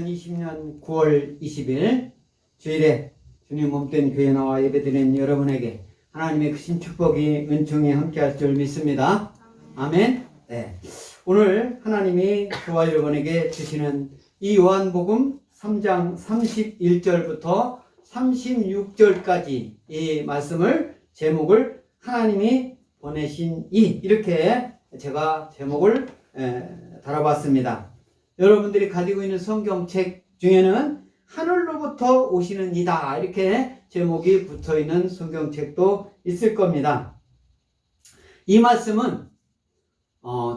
2020년 9월 20일 주일에 주님 몸된 교회 나와 예배드리는 여러분에게 하나님의 크신 축복이 은총이 함께할 줄 믿습니다. 아멘. 네. 오늘 하나님이 저와 여러분에게 주시는 이 요한복음 3장 31절부터 36절까지 이 말씀을 제목을 하나님이 보내신 이렇게 제가 제목을 달아봤습니다. 여러분들이 가지고 있는 성경책 중에는 하늘로부터 오시는 이다 이렇게 제목이 붙어있는 성경책도 있을 겁니다. 이 말씀은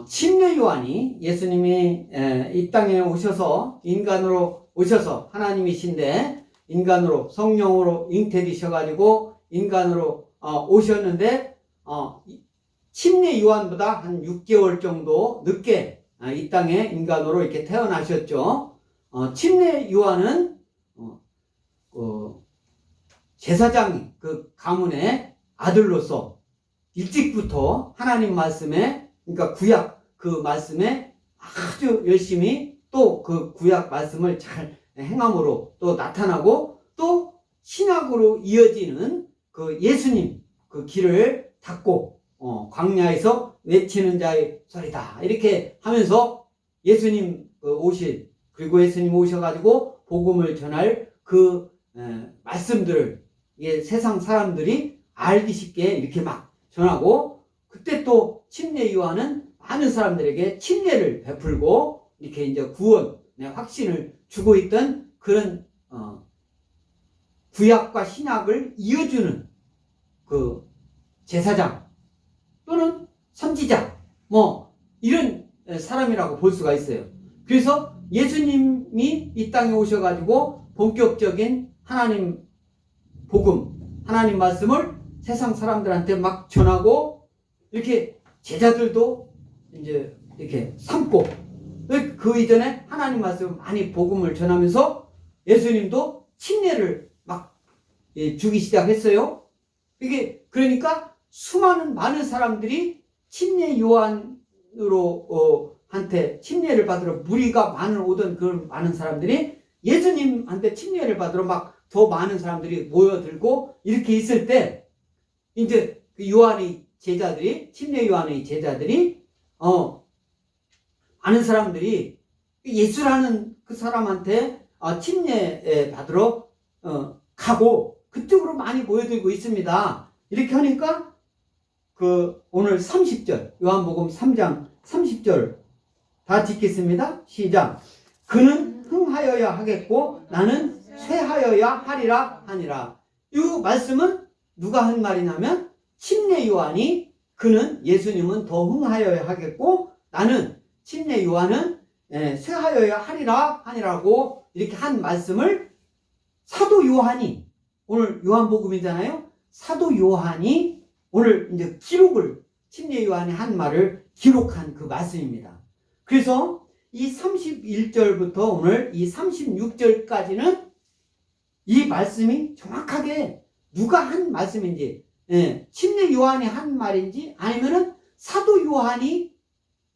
침례 요한이 예수님이 이 땅에 오셔서 인간으로 오셔서 하나님이신데 인간으로 성령으로 잉태되셔가지고 인간으로 오셨는데 침례 요한보다 한 6개월 정도 늦게 이 땅에 인간으로 이렇게 태어나셨죠. 침례 요한은 제사장 그 가문의 아들로서 일찍부터 하나님 말씀에, 그러니까 구약 그 말씀에 아주 열심히 또 그 구약 말씀을 잘 행함으로 또 나타나고 또 신학으로 이어지는 그 예수님 그 길을 닫고 광야에서 외치는 자의 소리다 이렇게 하면서 예수님 오실, 그리고 예수님 오셔가지고 복음을 전할 그 말씀들을 세상 사람들이 알기 쉽게 이렇게 막 전하고, 그때 또 침례 요한은 많은 사람들에게 침례를 베풀고 이렇게 이제 구원의 확신을 주고 있던 그런 구약과 신약을 이어주는 그 제사장 또는 선지자 이런 사람이라고 볼 수가 있어요. 그래서 예수님이 이 땅에 오셔가지고 본격적인 하나님 복음, 하나님 말씀을 세상 사람들한테 막 전하고 이렇게 제자들도 이제 이렇게 삼고, 그 이전에 하나님 말씀 많이 복음을 전하면서 예수님도 침례를 막 주기 시작했어요. 이게 그러니까 수많은 많은 사람들이 침례 요한으로 한테 침례를 받으러 무리가 많은 오던 그 많은 사람들이 예수님한테 침례를 받으러 막 더 많은 사람들이 모여들고 이렇게 있을 때 이제 그 요한의 제자들이, 침례 요한의 제자들이 많은 사람들이 예수라는 그 사람한테 침례 받으러 가고 그쪽으로 많이 모여들고 있습니다. 이렇게 하니까 오늘 30절 요한복음 3장 30절 다 듣겠습니다. 시작. 그는 흥하여야 하겠고 나는 쇠하여야 하리라 하니라. 이 말씀은 누가 한 말이냐면 침례 요한이, 그는 예수님은 더 흥하여야 하겠고 나는 침례 요한은 쇠하여야 하리라 하니라고 이렇게 한 말씀을 사도 요한이, 오늘 요한복음이잖아요. 사도 요한이 오늘 이제 기록을, 침례 요한이 한 말을 기록한 그 말씀입니다. 그래서 이 31절부터 오늘 이 36절까지는 이 말씀이 정확하게 누가 한 말씀인지, 침례 요한이 한 말인지 아니면은 사도 요한이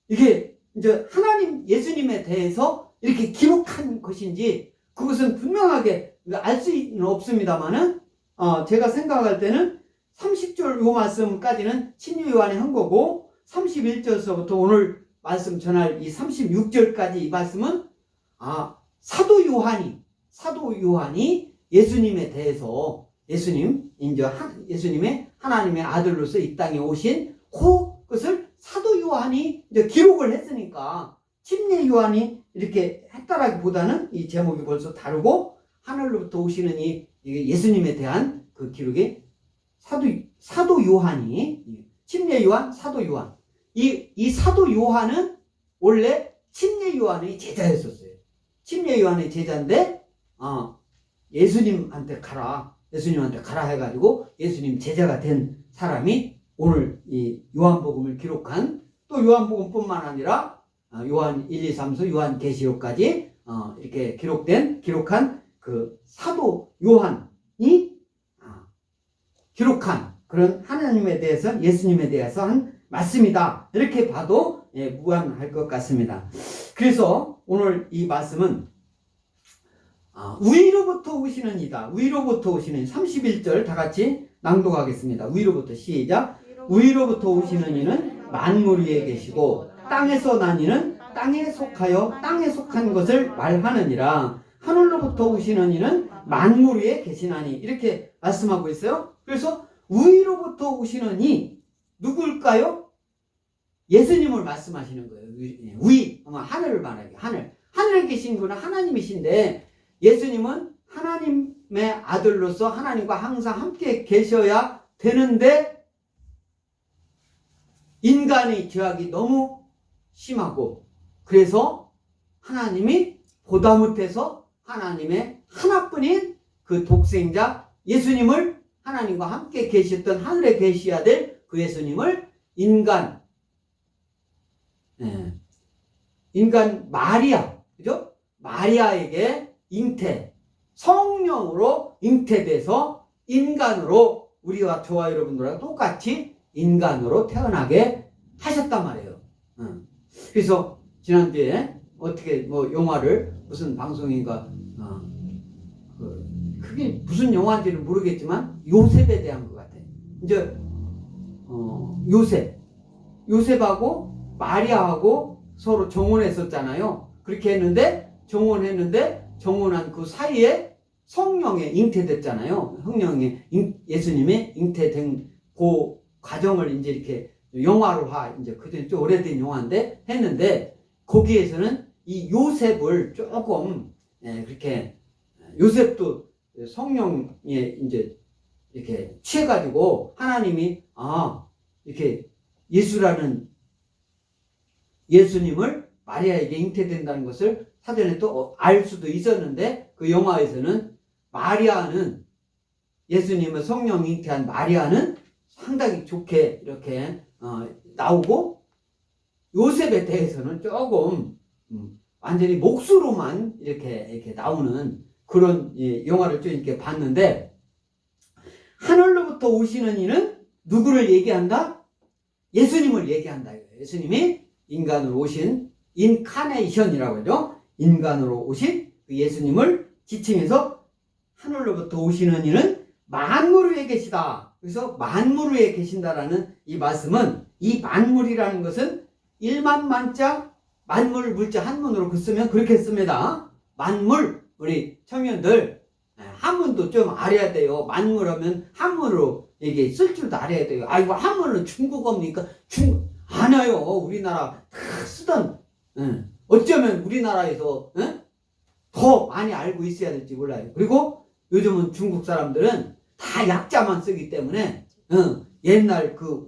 이게 이제 하나님 예수님에 대해서 이렇게 기록한 것인지 그것은 분명하게 알 수는 없습니다만은 제가 생각할 때는 30절 요 말씀까지는 침례 요한이 한 거고 31절서부터 오늘 말씀 전할 이 36절까지 이 말씀은 사도 요한이 예수님에 대해서, 예수님의 하나님의 아들로서 이 땅에 오신 그것을 사도 요한이 이제 기록을 했으니까 침례 요한이 이렇게 했다라기보다는 이 제목이 벌써 다르고 하늘로부터 오시는 이 예수님에 대한 그 기록이 사도 요한이, 침례 요한, 사도 요한. 이 사도 요한은 원래 침례 요한의 제자였었어요. 침례 요한의 제자인데, 예수님한테 가라 해가지고 예수님 제자가 된 사람이 오늘 이 요한복음을 기록한, 또 요한복음뿐만 아니라 요한 1, 2, 3서 요한계시록까지 이렇게 기록한 그 사도 요한이 기록한 그런 하나님에 대해서, 예수님에 대해서 한 말씀이다 이렇게 봐도 무관할 것 같습니다. 그래서 오늘 이 말씀은 위로부터 오시는 이다. 위로부터 오시는 31절 다 같이 낭독하겠습니다. 위로부터 시작. 위로부터 오시는 이는 만물 위에 계시고 땅에서 난 이는 땅에 속하여 땅에 속한 것을 말하느니라. 하늘로부터 오시는 이는 만물 위에 계시나니. 이렇게 말씀하고 있어요. 그래서 위로부터 오시는 이 누굴까요? 예수님을 말씀하시는 거예요. 위, 하늘을 말하게. 하늘에 계신 분은 하나님이신데 예수님은 하나님의 아들로서 하나님과 항상 함께 계셔야 되는데 인간의 죄악이 너무 심하고 그래서 하나님이 보다 못해서 하나님의 하나뿐인 그 독생자 예수님을 하나님과 함께 계셨던 하늘에 계셔야 될 그 예수님을 인간 마리아, 그죠? 마리아에게 성령으로 잉태돼서 인간으로 우리와 저와 여러분들과 똑같이 인간으로 태어나게 하셨단 말이에요. 그래서 지난주에 어떻게 영화를 무슨 방송인가 그게 무슨 영화인지는 모르겠지만 요셉에 대한 것 같아요. 이제 요셉하고 마리아하고 서로 정혼했었잖아요. 그렇게 했는데 정혼한 그 사이에 성령에 잉태됐잖아요. 예수님의 잉태된 그 과정을 이제 이렇게 영화로화 이제 그전 좀 오래된 영화인데 했는데 거기에서는 이 요셉을 조금 그렇게 요셉도 성령에 이제 이렇게 취해가지고 하나님이 이렇게 예수님을 마리아에게 잉태된다는 것을 사전에 또 알 수도 있었는데 그 영화에서는 예수님의 성령 잉태한 마리아는 상당히 좋게 이렇게 나오고 요셉에 대해서는 조금 완전히 몫으로만 이렇게 나오는 그런 영화를 좀 이렇게 봤는데 하늘로부터 오시는 이는 누구를 얘기한다? 예수님을 얘기한다. 예수님이 인간으로 오신 인카네이션이라고 하죠. 인간으로 오신 그 예수님을 지칭해서 하늘로부터 오시는 이는 만물 위에 계시다. 그래서 만물 위에 계신다라는 이 말씀은 이 만물이라는 것은 일만만자 만물 물자 한문으로 쓰면 그렇게 씁니다. 만물 우리 청년들 한문도 좀 알아야 돼요. 만물하면 한문으로 이게 쓸 줄도 알아야 돼요. 아이고 한문은 중국어입니까? 아니요. 우리나라 다 쓰던 어쩌면 우리나라에서 더 많이 알고 있어야 될지 몰라요. 그리고 요즘은 중국 사람들은 다 약자만 쓰기 때문에 옛날 그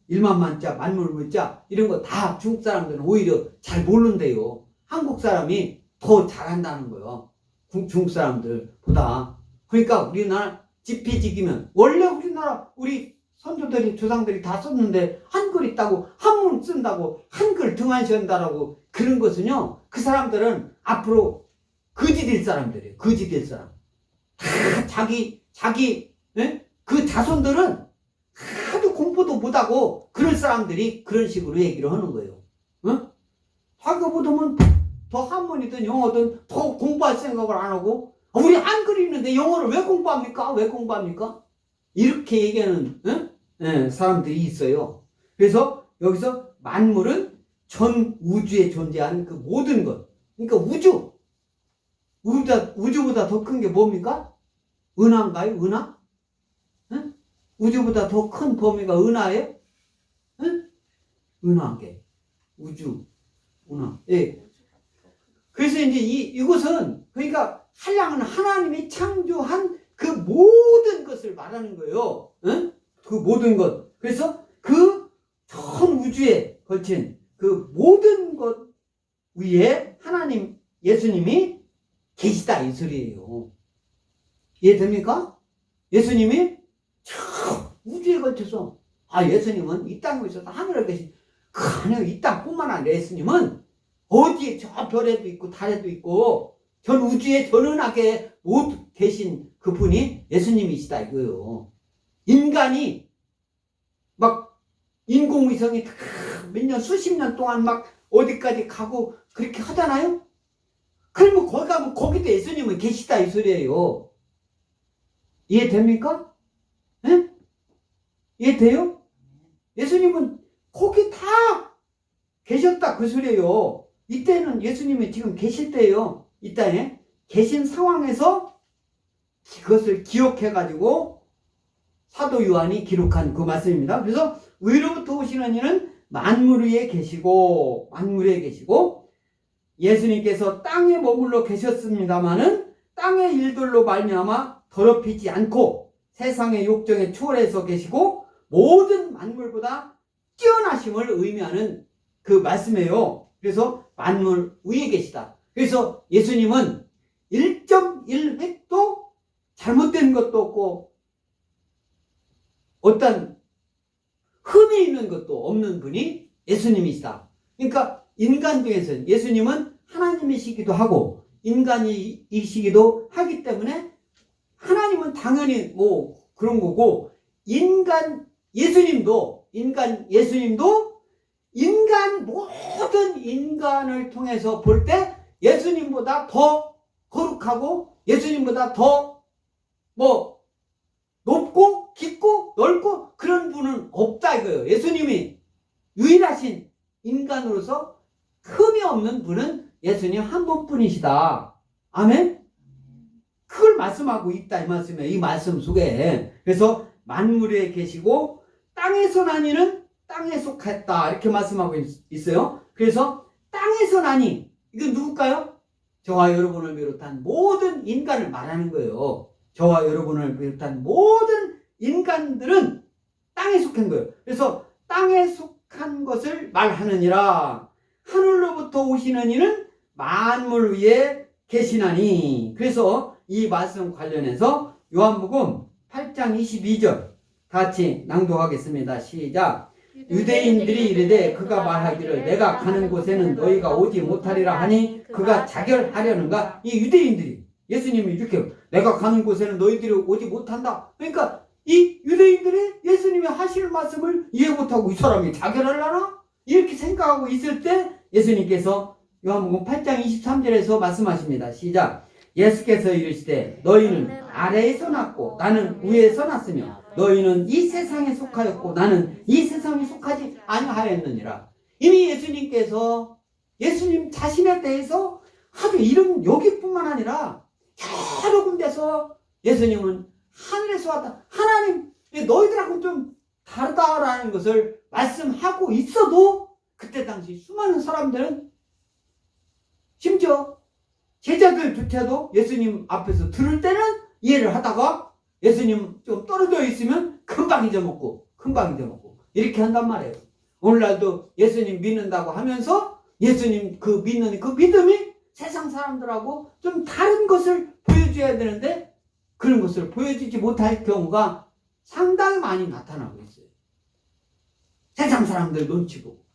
일만만자 만물물자 이런 거 다 중국 사람들은 오히려 잘 모른대요. 한국 사람이 더 잘한다는 거예요. 중국 사람들보다. 그러니까 우리나라 지피지기면 원래 우리나라 우리 선조들이 조상들이 다 썼는데 한글 있다고 한문 쓴다고 한글 등한시한다라고 그런 것은요 그 사람들은 앞으로 거지 될 사람들이에요. 거지 될 사람. 다 자기 그 자손들은 하도 공부도 못하고 그럴 사람들이 그런 식으로 얘기를 하는 거예요. 자기가 못하면 더 한문이든 영어든 더 공부할 생각을 안 하고 우리 한글이 있는데 영어를 왜 공부합니까? 이렇게 얘기하는 사람들이 있어요. 그래서 여기서 만물은 전 우주에 존재하는 그 모든 것. 그러니까 우주보다 더 큰 게 뭡니까? 은하인가요? 은하? 우주보다 더 큰 범위가 은하예요? 은하계. 우주. 은하. 예. 그래서 이제 이것은 그러니까 한량은 하나님이 창조한 그 모든 것을 말하는 거예요. 그 모든 것. 그래서 그 전 우주에 걸친 그 모든 것 위에 예수님이 계시다 이 소리예요. 이해됩니까? 예수님이 저 우주에 걸쳐서 예수님은 이 땅에 있어서 하늘에 계신 아니요 이 땅뿐만 아니라 예수님은 어디에 저 별에도 있고 달에도 있고 전 우주에 전은하게 모두 계신 그분이 예수님이시다 이거예요. 인간이 막 인공위성이 몇 년 수십 년 동안 막 어디까지 가고 그렇게 하잖아요. 그러면 거기 가면 거기도 예수님은 계시다 이 소리예요. 이해됩니까? 예? 이해돼요? 예수님은 거기 다 계셨다 그 소리예요. 이때는 예수님이 지금 계실 때예요. 이 땅에 계신 상황에서 그것을 기억해가지고 사도 요한이 기록한 그 말씀입니다. 그래서 위로부터 오시는 이는 만물 위에 계시고 예수님께서 땅에 머물러 계셨습니다마는 땅의 일들로 말미암아 더럽히지 않고 세상의 욕정에 초월해서 계시고 모든 만물보다 뛰어나심을 의미하는 그 말씀이에요. 그래서 만물 위에 계시다. 그래서 예수님은 1.1획도 잘못된 것도 없고 어떤 흠이 있는 것도 없는 분이 예수님이시다. 그러니까 인간 중에서는 예수님은 하나님이시기도 하고 인간이시기도 하기 때문에 하나님은 당연히 뭐 그런 거고 예수님도 모든 인간을 통해서 볼 때 예수님보다 더 거룩하고 예수님보다 더 높고 깊고 넓고 그런 분은 없다 이거예요. 예수님이 유일하신 인간으로서 흠이 없는 분은 예수님 한 분뿐이시다. 아멘? 그걸 말씀하고 있다 이 말씀이에요. 이 말씀 속에. 그래서 만물에 계시고 땅에서 나니는 땅에 속했다 이렇게 말씀하고 있어요. 그래서 땅에서 나니 이건 누굴까요? 저와 여러분을 비롯한 모든 인간을 말하는 거예요. 저와 여러분을 비롯한 모든 인간들은 땅에 속한 거예요. 그래서 땅에 속한 것을 말하느니라. 하늘로부터 오시는 이는 만물 위에 계시나니. 그래서 이 말씀 관련해서 요한복음 8장 22절 같이 낭독하겠습니다. 시작. 유대인들이 이르되 그가 말하기를 내가 가는 곳에는 너희가 오지 못하리라 하니 그가 자결하려는가? 이 유대인들이 예수님이 이렇게 내가 가는 곳에는 너희들이 오지 못한다. 그러니까 이 유대인들이 예수님이 하실 말씀을 이해 못하고 이 사람이 자결하려나? 이렇게 생각하고 있을 때 예수님께서 요한복음 8장 23절에서 말씀하십니다. 시작. 예수께서 이르시되 너희는 아래에서 났고 나는 위에서 났으며 너희는 이 세상에 속하였고 나는 이 세상에 속하지 아니하였느니라. 이미 예수님께서 예수님 자신에 대해서 아주 이런 여기뿐만 아니라 여러 군데서 예수님은 하늘에서 왔다. 하나님 너희들하고는 좀 다르다라는 것을 말씀하고 있어도 그때 당시 수많은 사람들은 심지어 제자들조차도 예수님 앞에서 들을 때는 이해를 하다가 예수님 좀 떨어져 있으면 금방 잊어먹고 이렇게 한단 말이에요. 오늘날도 예수님 믿는다고 하면서 예수님 그 믿는 그 믿음이 세상 사람들하고 좀 다른 것을 보여줘야 되는데 그런 것을 보여주지 못할 경우가 상당히 많이 나타나고 있어요. 세상 사람들 눈치 보고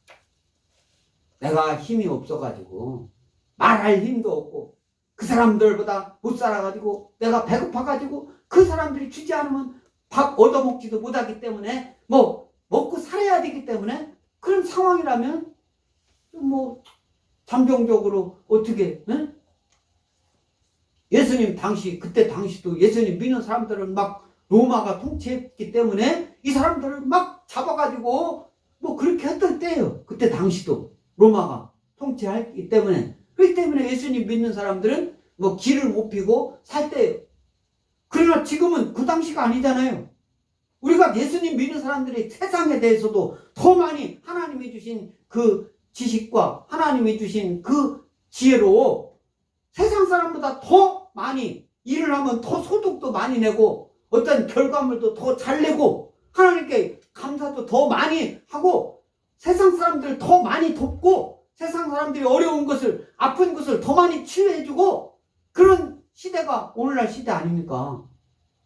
내가 힘이 없어가지고 말할 힘도 없고 그 사람들보다 못 살아가지고 내가 배고파가지고 그 사람들이 주지 않으면 밥 얻어먹지도 못하기 때문에 먹고 살아야 되기 때문에 그런 상황이라면 잠정적으로 어떻게 예수님 그때 당시도 예수님 믿는 사람들은 막 로마가 통치했기 때문에 이 사람들을 막 잡아가지고 그렇게 했던 때예요. 그때 당시도 로마가 통치했기 때문에 그렇기 때문에 예수님 믿는 사람들은 길을 못 피고 살 때예요. 그러나 지금은 그 당시가 아니잖아요. 우리가 예수님 믿는 사람들이 세상에 대해서도 더 많이 하나님이 주신 그 지식과 하나님이 주신 그 지혜로 세상 사람보다 더 많이 일을 하면 더 소득도 많이 내고 어떤 결과물도 더 잘 내고 하나님께 감사도 더 많이 하고 세상 사람들을 더 많이 돕고 세상 사람들이 어려운 것을 아픈 것을 더 많이 치유해주고 그런 시대가 오늘날 시대 아닙니까?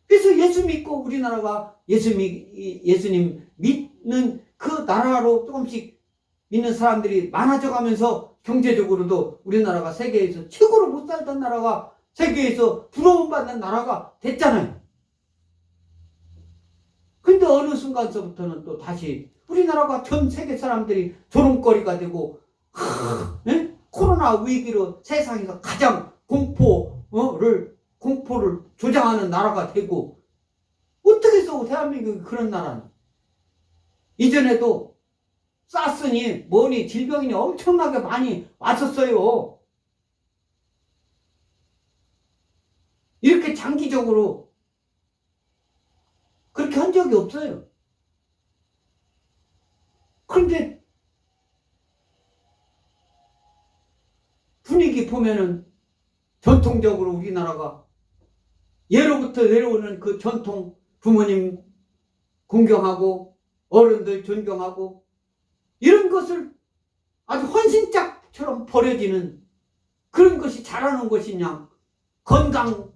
그래서 예수 믿고 우리나라가 예수님 믿는 그 나라로 조금씩 믿는 사람들이 많아져 가면서 경제적으로도 우리나라가 세계에서 최고로 못 살던 나라가 세계에서 부러움받는 나라가 됐잖아요. 근데 어느 순간서부터는 또 다시 우리나라가 전 세계 사람들이 조롱거리가 되고 코로나 위기로 세상에서 가장 공포를 조장하는 나라가 되고, 어떻게 해서 대한민국이 그런 나라니? 이전에도 사스니 뭐니 질병이 엄청나게 많이 왔었어요. 이렇게 장기적으로 그렇게 한 적이 없어요. 그런데 분위기 보면은 전통적으로 우리나라가 예로부터 내려오는 그 전통, 부모님 공경하고 어른들 존경하고 이런 것을 아주 헌신짝처럼 버려지는 그런 것이 잘하는 것이냐, 건강,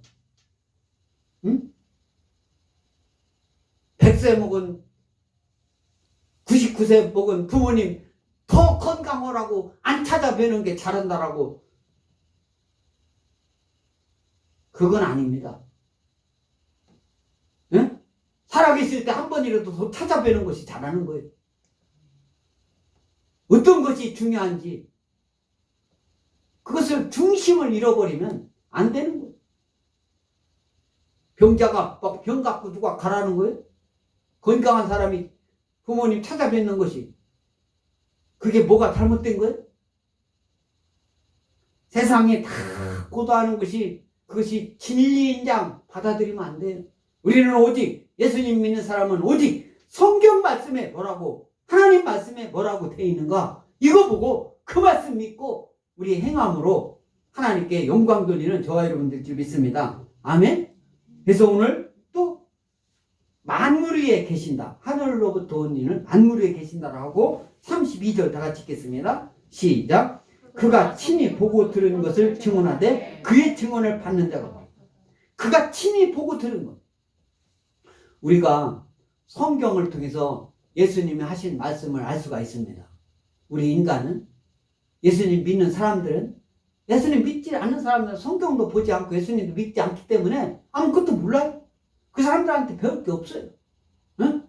100세 먹은 99세 먹은 부모님 더 건강하라고 안 찾아뵈는 게 잘한다라고, 그건 아닙니다. 응? 살아계실 때 한 번이라도 더 찾아뵈는 것이 잘하는 거예요. 어떤 것이 중요한지 그것을 중심을 잃어버리면 안 되는 거예요. 병자가 병 갖고 누가 가라는 거예요? 건강한 사람이 부모님 찾아뵙는 것이 그게 뭐가 잘못된 거예요? 세상에 다 고도하는 것이 그것이 진리인장 받아들이면 안 돼요. 우리는 오직 예수님 믿는 사람은 오직 성경 말씀에 뭐라고, 하나님 말씀에 뭐라고 되어 있는가, 이거 보고 그 말씀 믿고 우리 행함으로 하나님께 영광 돌리는 저와 여러분들 줄 믿습니다. 아멘. 그래서 오늘 또 만물 위에 계신다, 하늘로부터 온 이는 만물 위에 계신다라고 32절 다 같이 읽겠습니다. 시작. 그가 친히 보고 들은 것을 증언하되 그의 증언을 받는 자가 없다. 그가 친히 보고 들은 것. 우리가 성경을 통해서 예수님이 하신 말씀을 알 수가 있습니다. 우리 인간은, 예수님 믿는 사람들은, 예수님 믿지 않는 사람들은 성경도 보지 않고 예수님도 믿지 않기 때문에 아무것도 몰라요. 그 사람들한테 배울 게 없어요. 응?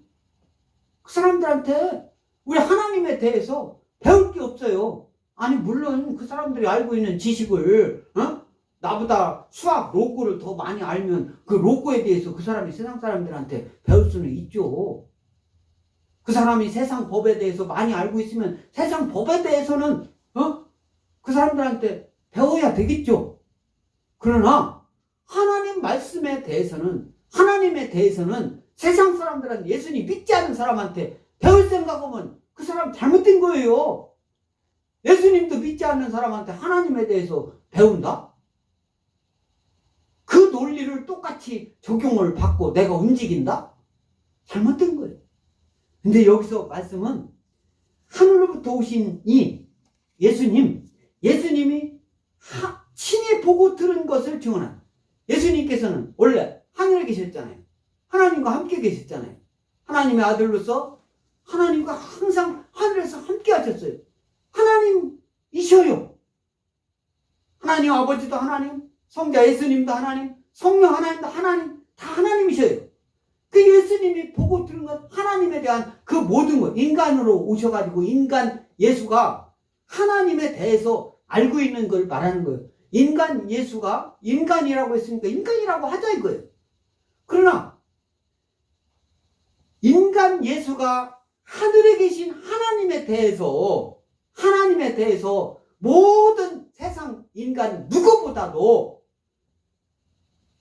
그 사람들한테 우리 하나님에 대해서 배울 게 없어요. 아니 물론 그 사람들이 알고 있는 지식을 나보다 수학 로고를 더 많이 알면 그 로고에 대해서 그 사람이 세상 사람들한테 배울 수는 있죠. 그 사람이 세상 법에 대해서 많이 알고 있으면 세상 법에 대해서는 그 사람들한테 배워야 되겠죠. 그러나 하나님 말씀에 대해서는, 하나님에 대해서는 세상 사람들한테, 예수님 믿지 않는 사람한테 배울 생각하면 그 사람 잘못된 거예요. 예수님도 믿지 않는 사람한테 하나님에 대해서 배운다? 그 논리를 똑같이 적용을 받고 내가 움직인다? 잘못된 거예요. 근데 여기서 말씀은 하늘로부터 오신 이 예수님이 친히 보고 들은 것을 증언한, 예수님께서는 원래 하늘에 계셨잖아요. 하나님과 함께 계셨잖아요. 하나님의 아들로서 하나님과 항상 하늘에서 함께 하셨어요. 하나님이셔요. 하나님 아버지도 하나님, 성자 예수님도 하나님, 성령 하나님도 하나님, 다 하나님이셔요. 그 예수님이 보고 들은 것, 하나님에 대한 그 모든 것, 인간으로 오셔가지고 인간 예수가 하나님에 대해서 알고 있는 걸 말하는 거예요. 인간 예수가 인간이라고 했으니까 인간이라고 하자 이거예요. 그러나 인간 예수가 하늘에 계신 하나님에 대해서 모든 세상 인간 누구보다도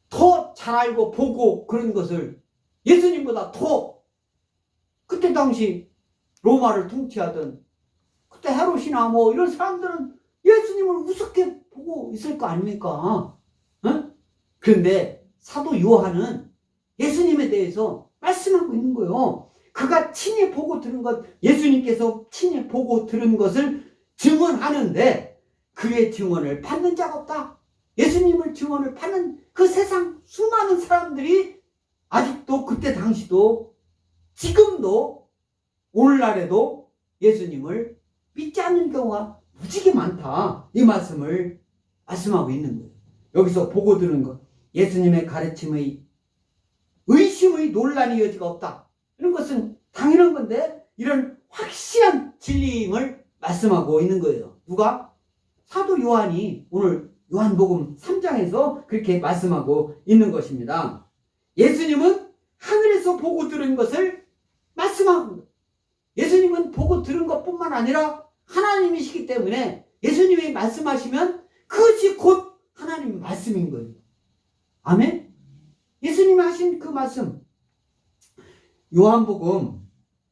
더 잘 알고 보고 그런 것을 예수님보다 더, 그때 당시 로마를 통치하던 그때 헤롯이나 뭐 이런 사람들은 예수님을 우습게 보고 있을 거 아닙니까? 그런데 사도 요한은 예수님에 대해서 말씀하고 있는 거예요. 그가 친히 보고 들은 것, 예수님께서 친히 보고 들은 것을 증언하는데 그의 증언을 받는 자가 없다. 예수님을 증언을 받는 그 세상 수많은 사람들이 아직도 그때 당시도 지금도 오늘날에도 예수님을 믿지 않는 경우가 무지개 많다. 이 말씀을 말씀하고 있는 거예요. 여기서 보고 들은 것, 예수님의 가르침의 의심의 논란의 여지가 없다. 이런 것은 당연한 건데 이런 확실한 진리임을 말씀하고 있는 거예요. 누가? 사도 요한이 오늘 요한복음 3장에서 그렇게 말씀하고 있는 것입니다. 예수님은 하늘에서 보고 들은 것을 말씀하는 거예요. 예수님은 보고 들은 것뿐만 아니라 하나님이시기 때문에 예수님이 말씀하시면 그것이 곧 하나님 말씀인 거예요. 아멘? 예수님이 하신 그 말씀, 요한복음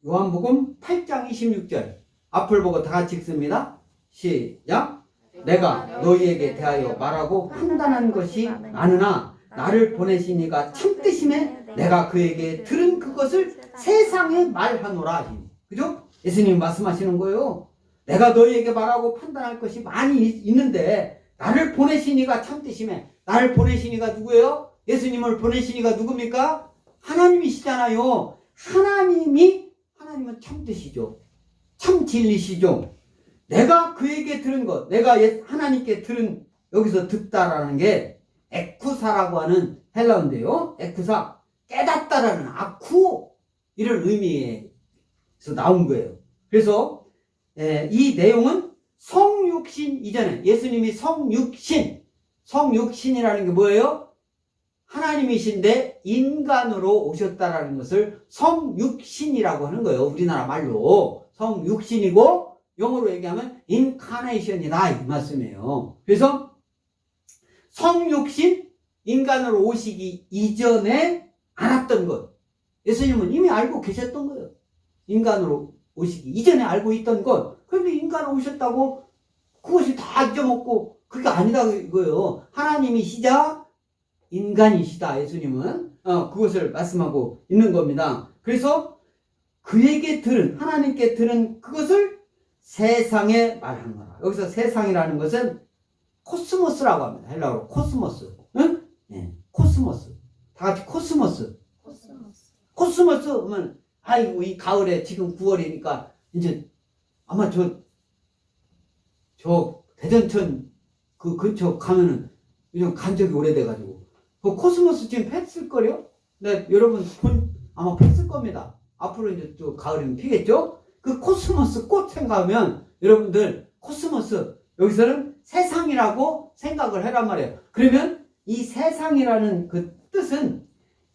8장 26절 앞을 보고 다 같이 읽습니다. 시작. 내가 너희에게 대하여 말하고 판단한 것이 아느나 나를 보내신 이가 참되심에 내가 그에게 들은 그것을 세상에 말하노라. 그죠? 예수님 말씀하시는 거예요. 내가 너희에게 말하고 판단할 것이 많이 있는데 나를 보내신 이가 참되심에, 나를 보내신 이가 누구예요? 예수님을 보내신 이가 누굽니까? 하나님이시잖아요. 하나님은 참되시죠. 참 진리시죠. 내가 그에게 들은 것, 내가 하나님께 들은, 여기서 듣다라는 게 에쿠사라고 하는 헬라어인데요. 에쿠사, 깨닫다라는 아쿠, 이런 의미에서 나온 거예요. 그래서 이 내용은 성육신 이전에 예수님이 성육신이라는 게 뭐예요? 하나님이신데 인간으로 오셨다라는 것을 성육신이라고 하는 거예요. 우리나라 말로 성육신이고 영어로 얘기하면 인카네이션이다 이 말씀이에요. 그래서 성육신, 인간으로 오시기 이전에 알았던 것, 예수님은 이미 알고 계셨던 거예요. 인간으로 오시기 이전에 알고 있던 것. 그런데 인간으로 오셨다고 그것이 다 잊어먹고 그게 아니다 이거예요. 하나님이시자 인간이시다 예수님은 그것을 말씀하고 있는 겁니다. 그래서 그에게 들은, 하나님께 들은 그것을 세상에 말하는 거라. 여기서 세상이라는 것은 코스모스라고 합니다. 헬라어로 코스모스. 응? 네, 코스모스. 다 같이 코스모스. 코스모스 하면 아이고 이 가을에 지금 9월이니까 이제 아마 저 대전천 그 근처 가면은 그냥 간 적이 오래돼가지고 그 코스모스 지금 폈을걸요? 네, 여러분 아마 폈을 겁니다. 앞으로 이제 또 가을이면 피겠죠? 그 코스모스 꽃 생각하면 여러분들 코스모스 여기서는 세상이라고 생각을 해란 말이에요. 그러면 이 세상이라는 그 뜻은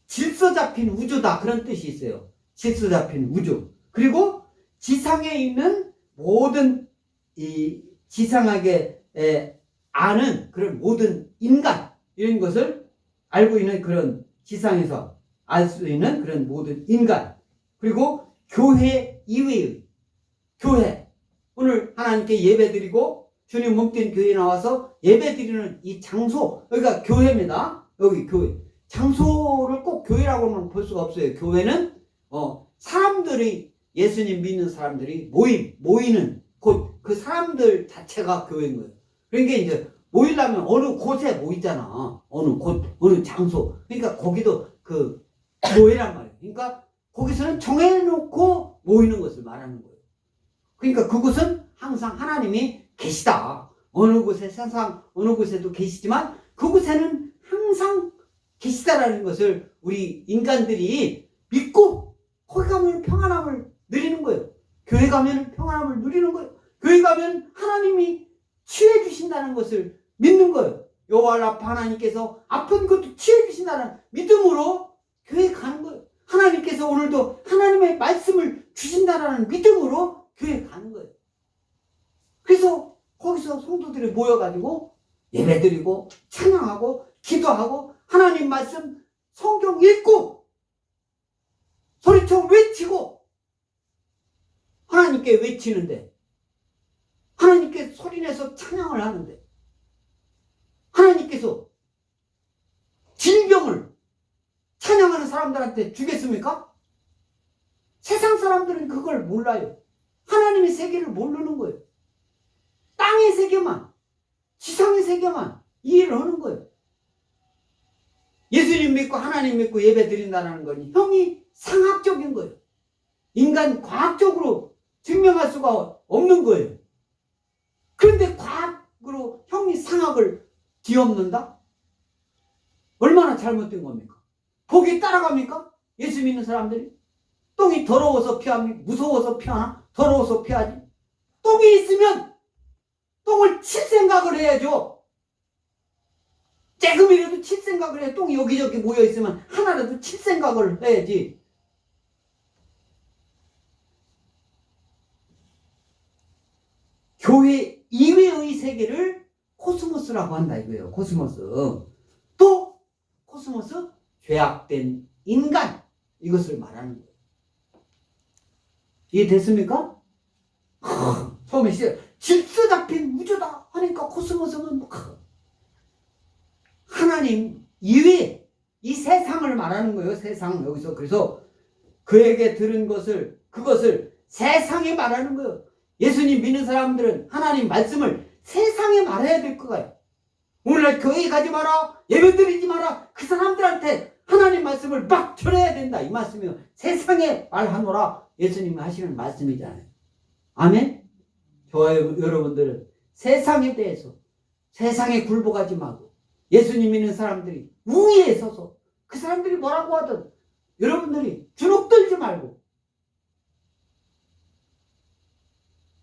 질서 잡힌 우주다 그런 뜻이 있어요. 질서 잡힌 우주. 그리고 지상에 있는 모든 이 지상하게 아는 그런 모든 인간 이런 것을 알고 있는 그런 지상에서 알 수 있는 그런 모든 인간 그리고 교회 이외의 교회 오늘 하나님께 예배드리고 주님 몸된 교회에 나와서 예배드리는 이 장소 여기가 교회입니다. 여기 교회 장소를 꼭 교회라고는 볼 수가 없어요. 교회는 사람들이 예수님 믿는 사람들이 모이는 곳 그 사람들 자체가 교회인 거예요. 그러니까 이제 모이려면 어느 곳에 모이잖아. 어느 곳, 어느 장소. 그러니까 거기도 그 교회란 말이에요. 그러니까 거기서는 정해놓고 모이는 것을 말하는 거예요. 그러니까 그곳은 항상 하나님이 계시다. 어느 곳에 세상 어느 곳에도 계시지만 그곳에는 항상 계시다라는 것을 우리 인간들이 믿고 거기 가면 평안함을 누리는 거예요. 교회 가면 평안함을 누리는 거예요. 교회 가면 하나님이 치유해 주신다는 것을 믿는 거예요. 여호와 라파 하나님께서 아픈 것도 치유해 주신다는 믿음으로 교회 가는 거예요. 하나님께서 오늘도 하나님의 말씀을 주신다는 믿음으로 교회 가는 거예요. 그래서 거기서 성도들이 모여가지고 예배드리고 찬양하고 기도하고 하나님 말씀 성경 읽고 소리쳐 외치고 하나님께 외치는데 하나님께 소리내서 찬양을 하는데 하나님께서 질병을 찬양하는 사람들한테 주겠습니까? 세상 사람들은 그걸 몰라요. 하나님의 세계를 모르는 거예요. 땅의 세계만 지상의 세계만 이해를 하는 거예요. 예수님 믿고 하나님 믿고 예배 드린다는 건 형이 상학적인 거예요. 인간 과학적으로 증명할 수가 없는 거예요. 그런데 과학으로 형이 상학을 뒤엎는다? 얼마나 잘못된 겁니까? 거기에 따라갑니까? 예수 믿는 사람들이? 똥이 더러워서 피합니까? 무서워서 피하나? 더러워서 피하지? 똥이 있으면 똥을 칠 생각을 해야죠. 조금이라도 칠 생각을 해. 똥이 여기저기 모여있으면 하나라도 칠 생각을 해야지. 교회 이외의 세계를 코스모스라고 한다 이거예요. 코스모스. 또 코스모스, 죄악된 인간, 이것을 말하는 거예요. 이해됐습니까? 처음에 질서 잡힌 우주다 하니까 코스모스는 하나님 이외 이 세상을 말하는 거예요. 세상. 여기서 그래서 그에게 들은 것을, 그것을 세상에 말하는 거예요. 예수님 믿는 사람들은 하나님 말씀을 세상에 말해야 될 거예요. 오늘날 교회 가지 마라, 예배 드리지 마라, 그 사람들한테 하나님 말씀을 막 전해야 된다, 이 말씀이에요. 세상에 말하노라, 예수님이 하시는 말씀이잖아요. 아멘? 저와 여러분들은 세상에 대해서 세상에 굴복하지 말고 예수님 믿는 사람들이 우위에 서서 그 사람들이 뭐라고 하든 여러분들이 주눅들지 말고,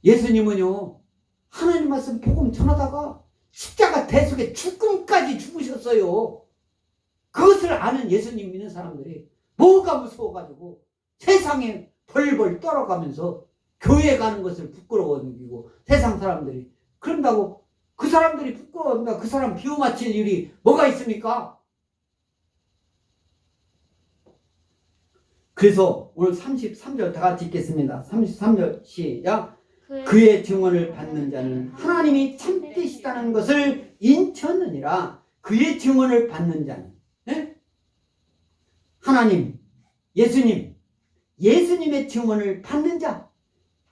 예수님은요 하나님 말씀 복음 전하다가 십자가 대속에 죽음까지 죽으셨어요. 그것을 아는 예수님 믿는 사람들이 뭐가 무서워가지고 세상에 벌벌 떨어가면서 교회 가는 것을 부끄러워 느끼고, 세상 사람들이 그런다고 그 사람들이 부끄러워한다, 그 사람 비유 맞힐 일이 뭐가 있습니까? 그래서 오늘 33절 다 같이 읽겠습니다. 33절 시작. 그의 증언을 받는 자는 하나님이 참되시다는 것을 인쳤느니라. 그의 증언을 받는 자는, 네? 하나님, 예수님의 증언을 받는 자.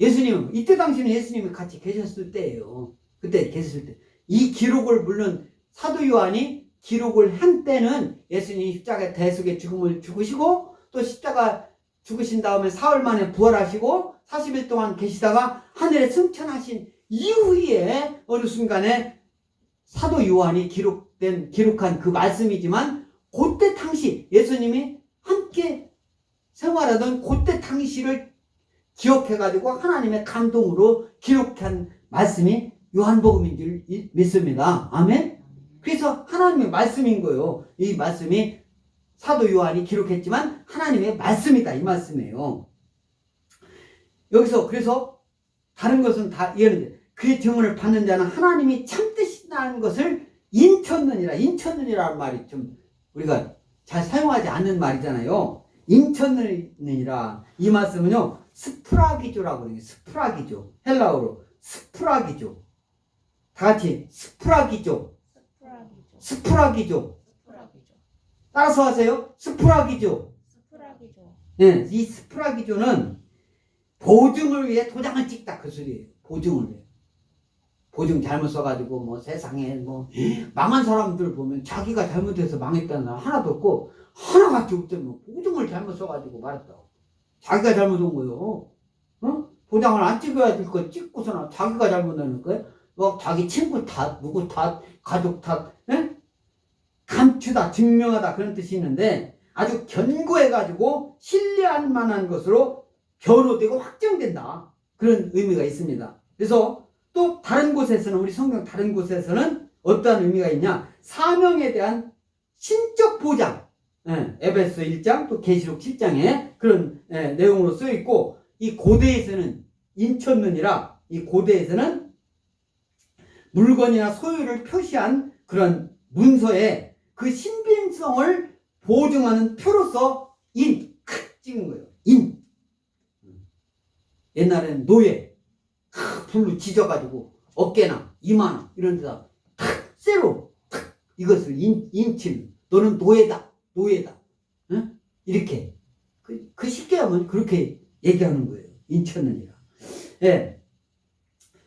예수님, 이때 당시는 예수님이 같이 계셨을 때예요. 그때 계셨을 때. 이 기록을, 물론 사도 요한이 기록을 한 때는 예수님이 십자가 대속의 죽음을 죽으시고 또 십자가 죽으신 다음에 사흘 만에 부활하시고 40일 동안 계시다가 하늘에 승천하신 이후에 어느 순간에 사도 요한이 기록한 그 말씀이지만, 그때 당시 예수님이 함께 생활하던 그때 당시를 기억해가지고 하나님의 감동으로 기록한 말씀이 요한복음인 줄 믿습니다. 아멘? 그래서 하나님의 말씀인 거예요. 이 말씀이 사도 요한이 기록했지만 하나님의 말씀이다, 이 말씀이에요. 여기서 그래서 다른 것은 다 이해하는데, 그의 증언을 받는 자는 하나님이 참되신다는 것을 인쳤느니라는 말이 좀 우리가 잘 사용하지 않는 말이잖아요. 인쳤느니라, 이 말씀은요 스프라기조라고 그래요. 스프라기조, 헬라어로 스프라기조. 다 같이 스프라기조. 따라서 하세요. 스프라기조. 네, 이 스프라기조는 보증을 위해 도장을 찍다, 그 소리예요. 보증을 위해. 보증 잘못 써가지고 뭐 세상에 뭐 망한 사람들 보면 자기가 잘못해서 망했다는 사람 하나도 없고, 하나밖에 없다면 보증을 잘못 써가지고 말했다고. 자기가 잘못한 거예요. 어? 보장을 안 찍어야 될 거 찍고서는 자기가 잘못하는 거예요. 뭐 자기 친구 탓, 누구 탓, 가족 탓, 에? 감추다, 증명하다, 그런 뜻이 있는데, 아주 견고해가지고 신뢰할 만한 것으로 변호되고 확정된다, 그런 의미가 있습니다. 그래서 또 다른 곳에서는, 우리 성경 다른 곳에서는 어떠한 의미가 있냐, 사명에 대한 신적 보장, 에베소 1장 또 계시록 7장에 그런 내용으로 쓰여 있고, 이 고대에서는 인쳤느니라, 이 고대에서는 물건이나 소유를 표시한 그런 문서에 그 신빙성을 보증하는 표로서 찍은 거예요. 옛날에는 노예 불로 지져가지고 어깨나 이마나 이런 데다 쇠로 이것을 인침, 너는 노예다. 응? 이렇게 그 쉽게 하면 그렇게 얘기하는 거예요. 인쳤느니라. 예.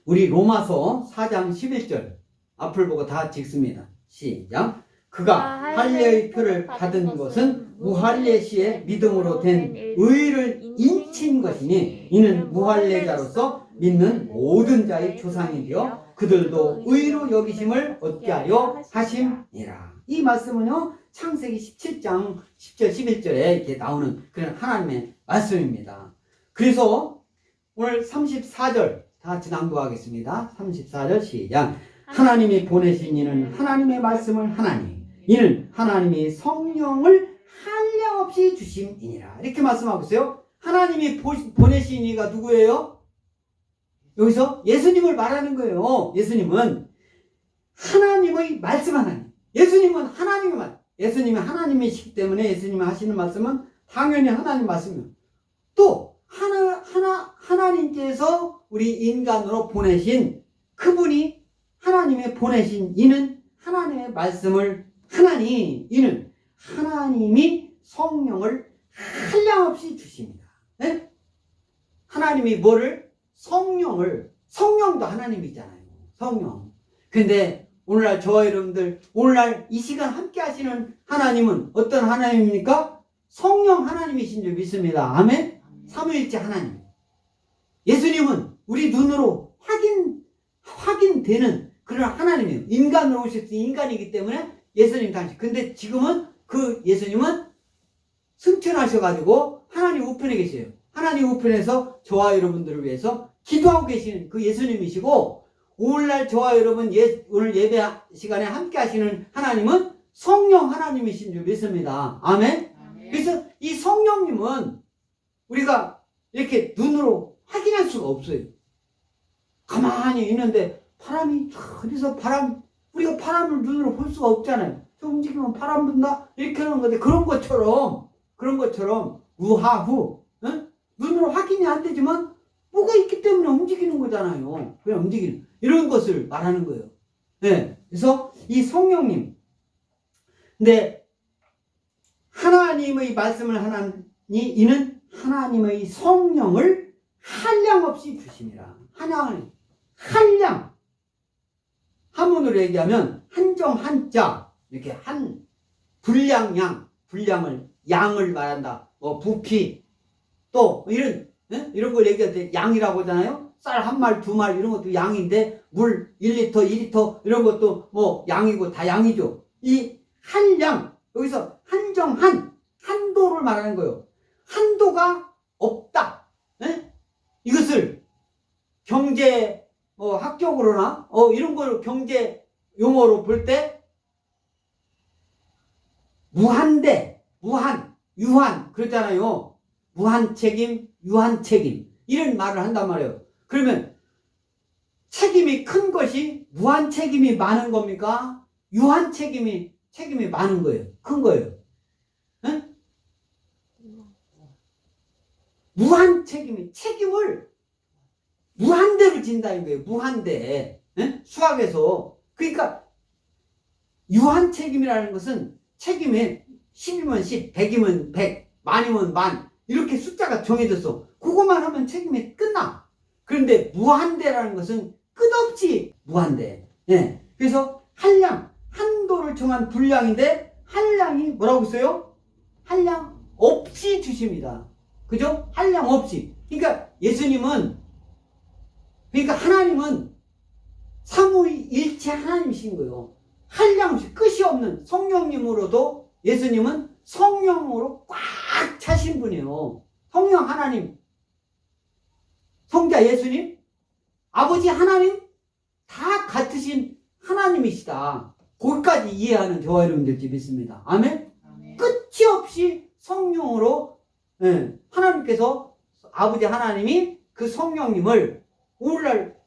우리 로마서 4장 11절 앞을 보고 다 같이 읽습니다. 시작. 그가 할례의 표를 받은 것은 무할례 시에 믿음으로 된 의를 인친 것이니, 이는 무할례자로서 믿는 모든 자의 조상이 되어 그들도 의로 여기심을 얻게 하려 하심이라. 이 말씀은요 창세기 17장 10절 11절에 이렇게 나오는 그런 하나님의 말씀입니다. 그래서 오늘 34절 다 같이 낭독하겠습니다. 34절 시작. 하나님이 보내신 이는 하나님의 말씀을 하나니 이는 하나님이 성령을 한량없이 주심이니라. 이렇게 말씀하고 있어요. 하나님이 보내신 이가 누구예요? 여기서 예수님을 말하는 거예요. 예수님은 하나님의 말씀 하나님. 예수님은 하나님의 말. 예수님이 하나님이시기 때문에 예수님이 하시는 말씀은 당연히 하나님 말씀이에요. 또 하나님께서 우리 인간으로 보내신 그분이 하나님의 보내신 이는 하나님의 말씀을 하나니 이는 하나님이 성령을 한량없이 주십니다. 네? 하나님이 뭐를? 성령을. 성령도 하나님이잖아요. 성령. 근데 오늘날 저와 여러분들 오늘날 이 시간 함께 하시는 하나님은 어떤 하나님입니까? 성령 하나님이신 줄 믿습니다. 아멘? 삼위일체 하나님. 예수님은 우리 눈으로 확인되는 그런 하나님이에요. 인간으로 오셨을 때 인간이기 때문에 예수님 당시. 근데 지금은 그 예수님은 승천하셔가지고 하나님 우편에 계세요. 하나님 우편에서 저와 여러분들을 위해서 기도하고 계시는 그 예수님이시고 오늘날 저와 여러분 오늘 예배 시간에 함께 하시는 하나님은 성령 하나님이신 줄 믿습니다. 아멘? 그래서 이 성령님은 우리가 이렇게 눈으로 확인할 수가 없어요. 가만히 있는데 바람이 어디서 우리가 바람을 눈으로 볼 수가 없잖아요. 저 움직이면 바람 분다 이렇게 하는 건데 그런 것처럼 우하후 눈으로 확인이 안 되지만 뭐가 있기 때문에 움직이는 거잖아요. 그냥 움직이는 이런 것을 말하는 거예요. 네. 그래서 이 성령님, 근데 하나님의 말씀을 하나니 이는 하나님의 성령을 한량없이 주심이라. 한량. 한문으로 얘기하면 한정 한자 이렇게 분량을 양을 말한다. 뭐 부피 또 이런 걸 얘기할 때 양이라고 하잖아요. 쌀 한 말, 두 말 이런 것도 양인데 물 1리터, 2리터 이런 것도 뭐 양이고 다 양이죠. 이 한량 여기서 한도를 말하는 거예요. 한도가 없다. 이것을 경제 학적으로나 이런 걸 경제 용어로 볼 때 유한 그렇잖아요. 무한 책임, 유한 책임 이런 말을 한단 말이에요. 그러면 책임이 큰 것이 무한 책임이 많은 겁니까? 유한 책임이 많은 거예요. 큰 거예요. 무한 책임을 무한대로 진다는 거예요. 무한대. 수학에서. 그러니까 유한 책임이라는 것은 책임에 10이면 10, 100이면 100, 만이면 만 이렇게 숫자가 정해졌어. 그것만 하면 책임이 끝나. 그런데 무한대라는 것은 끝없이 무한대. 그래서 한도를 정한 분량인데 한량이 뭐라고 있어요? 한량 없이 주십니다. 그죠? 한량 없이. 그러니까 하나님은 삼위일체 하나님이신 거예요. 한량 없이 끝이 없는 성령님으로도 예수님은 성령으로 꽉 차신 분이에요. 성령 하나님, 성자 예수님, 아버지 하나님 다 같으신 하나님이시다. 거기까지 이해하는 저와 여러분들 믿습니다. 아멘? 끝이 없이 성령으로 하나님께서 아버지 하나님이 그 성령님을 오늘날